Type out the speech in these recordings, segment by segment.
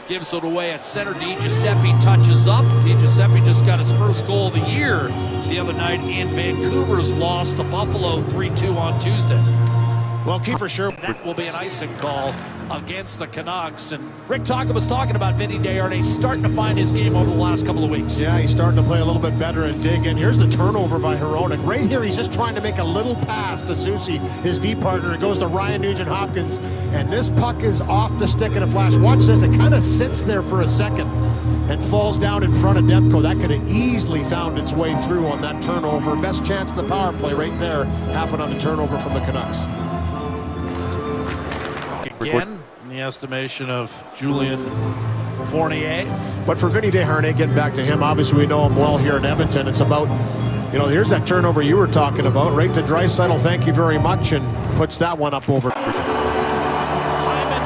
gives it away at center. DiGiuseppe touches up. DiGiuseppe just got his first goal of the year the other night in Vancouver's loss to Buffalo 3-2 on Tuesday. Well, Kiefer sure that will be an icing call against the Canucks. And Rick Tocchet was talking about Vinny Desharnais starting to find his game over the last couple of weeks. Yeah, he's starting to play a little bit better and dig in. Here's the turnover by Hronek. Right here, he's just trying to make a little pass to Susie, his D partner. It goes to Ryan Nugent-Hopkins, and this puck is off the stick in a flash. Watch this. It kind of sits there for a second and falls down in front of Demko. That could have easily found its way through on that turnover. Best chance in the power play right there happened on the turnover from the Canucks. Again, in the estimation of Julien Fournier. But for Vinny Desharnais, getting back to him, obviously we know him well here in Edmonton. It's about, you know, here's that turnover you were talking about, right to Draisaitl, thank you very much, and puts that one up over. Hyman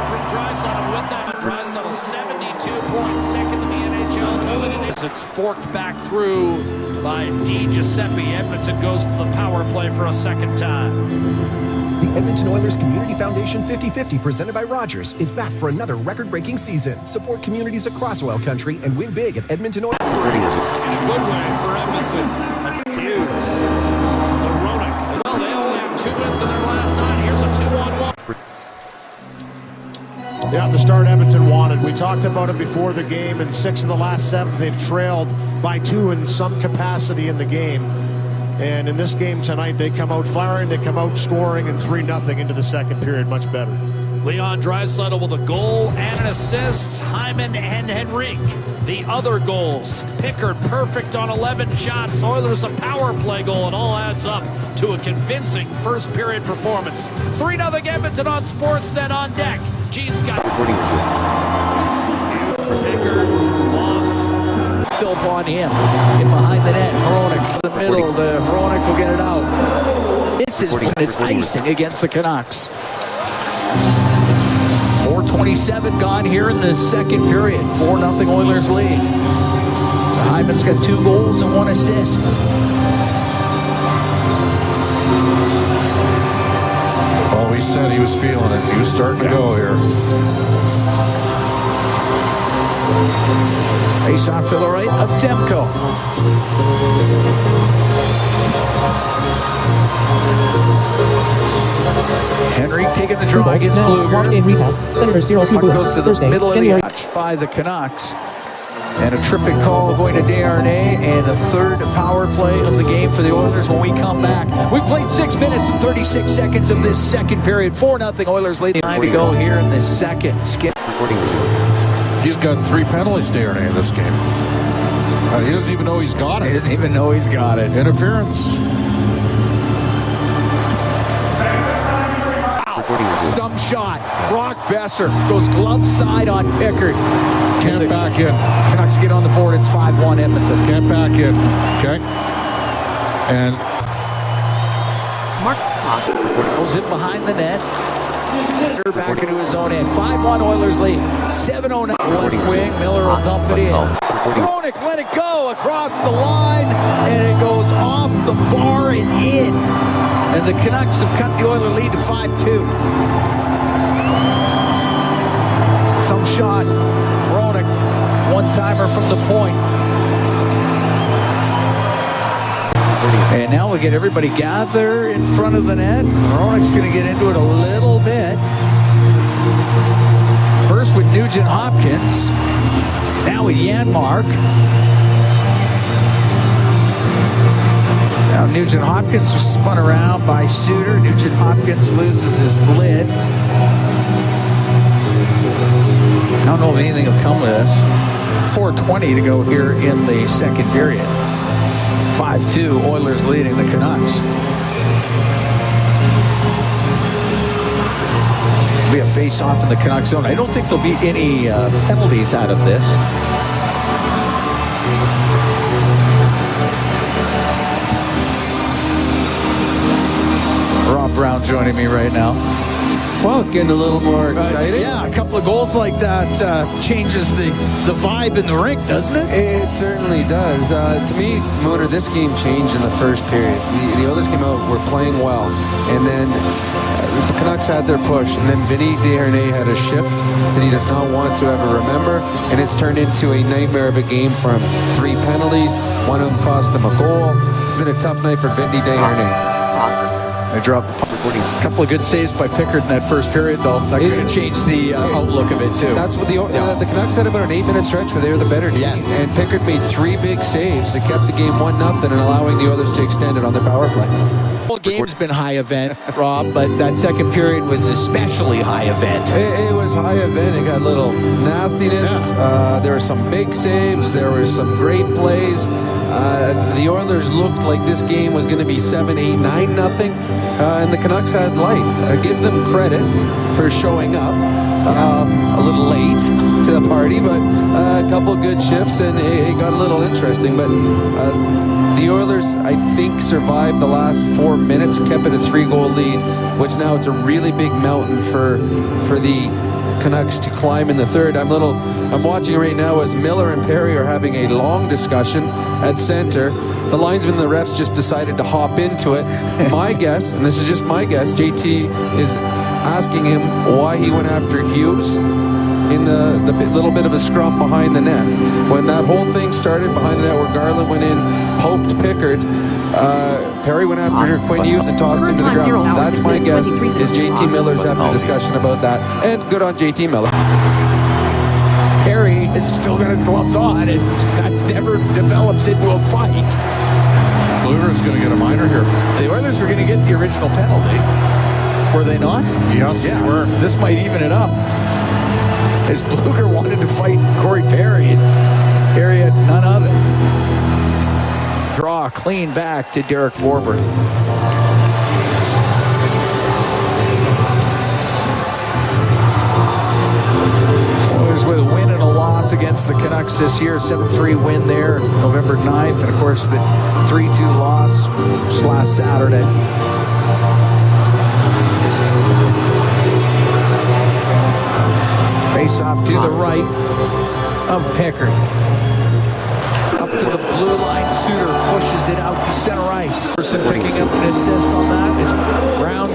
from Draisaitl with that. Draisaitl 72 points, second in the NHL. As it's forked back through by DiGiuseppe. Edmonton goes to the power play for a second time. The Edmonton Oilers Community Foundation 50-50 presented by Rogers is back for another record-breaking season. Support communities across oil country and win big at Edmonton Oilers. In a good way for Edmonton. Hughes to Hronek. Well, they only have 2 wins in their last 9. Here's a 2-on-1. Yeah, the start Edmonton wanted. We talked about it before the game. In 6 of the last 7, they've trailed by 2 in some capacity in the game. And in this game tonight, they come out firing, they come out scoring, and 3-0 into the second period. Much better. Leon Draisaitl with a goal and an assist. Hyman and Henrique, the other goals. Pickard perfect on 11 shots. Oilers a power play goal. It all adds up to a convincing first period performance. 3-0 Edmonton on Sportsnet on deck. Gene's got Pickard off. Philp on him. In behind the net. Hronek to the middle. Hronek will get it out. This is when it's icing against the Canucks. 4:27 gone here in the second period. 4-0 Oilers lead. Hyman's got 2 goals and 1 assist. Well, he said he was feeling it. He was starting to go here. Face off to the right of Demko. Henrique taking the draw against Kluger. Puck goes to the middle of the ice by the Canucks. And a tripping call going to Desharnais, and a third power play of the game for the Oilers when we come back. We played 6 minutes and 36 seconds of this second period. 4-0 Oilers leading. Time to go here in this second. Skip. He's got 3 penalties, Desharnais, in this game. He doesn't even know he's got it. He doesn't even know he's got it. Interference. Some shot. Brock Besser goes glove side on Pickard. Can't back in. Canucks get on the board. It's 5-1 Edmonton. Can't back in. Okay. And Mark goes in behind the net. Back into his own end. 5-1 Oilers lead. 7:09 left wing. Miller will dump it in. Hronek let it go across the line, and it goes off the bar and in. And the Canucks have cut the Oiler lead to 5-2. Some shot. Hronek, one-timer from the point. And now we get everybody gather in front of the net. Hronek's going to get into it a little bit. First with Nugent-Hopkins. Now with Janmark. Now Nugent-Hopkins was spun around by Suter. Nugent-Hopkins loses his lid. I don't know if anything will come with this. 4:20 to go here in the second period. 5-2, Oilers leading the Canucks. Be a face-off in the Canucks zone. I don't think there'll be any penalties out of this. Rob Brown joining me right now. Well, it's getting a little more exciting. Yeah, a couple of goals like that changes the vibe in the rink, doesn't it? It certainly does. To me, Mooner, this game changed in the first period. The Oilers came out, were playing well, and then the Canucks had their push, and then Vinny Desharnais had a shift that he does not want to ever remember, and it's turned into a nightmare of a game from 3 penalties. One of them cost him a goal. It's been a tough night for Vinny Desharnais. They dropped a couple of good saves by Pickard in that first period, though. That could have changed the outlook of it, too. That's what the Canucks had about an 8-minute stretch where they were the better team. Yes. And Pickard made 3 big saves that kept the game 1-0 and allowing the Oilers to extend it on their power play. The whole game's been high event, Rob, but that second period was especially high event. It was high event. It got a little nastiness. There were some big saves. There were some great plays. The Oilers looked like this game was going to be 7-8, 9-0. And the Canucks had life. Give them credit for showing up a little late to the party, but a couple of good shifts, and it got a little interesting. But the Oilers, I think, survived the last 4 minutes, kept it a 3-goal lead, which now it's a really big mountain for the Canucks to climb in the third. I'm watching right now as Miller and Perry are having a long discussion at center. The linesmen and the refs just decided to hop into it. My guess, and this is just my guess, JT is asking him why he went after Hughes in the little bit of a scrum behind the net. When that whole thing started behind the net where Garland went in, poked Pickard, Perry went after Quinn Hughes and tossed him to the ground. That's my guess, is JT Miller's having a discussion about that. And good on JT Miller. Perry has still got his gloves on, and that never develops into a fight. Blueger's going to get a minor here. The Oilers were going to get the original penalty. Were they not? Yes, they were. This might even it up. As Blueger wanted to fight Corey Perry, and Perry had none of it. Draw clean back to Derek Forbort. Oilers with a win and a loss against the Canucks this year. 7-3 win there November 9th. And, of course, the 3-2 loss just last Saturday. Face off to the right of Pickard. Up to the blue line. Suter pushes it out to center ice. Person picking up an assist on that is Brown.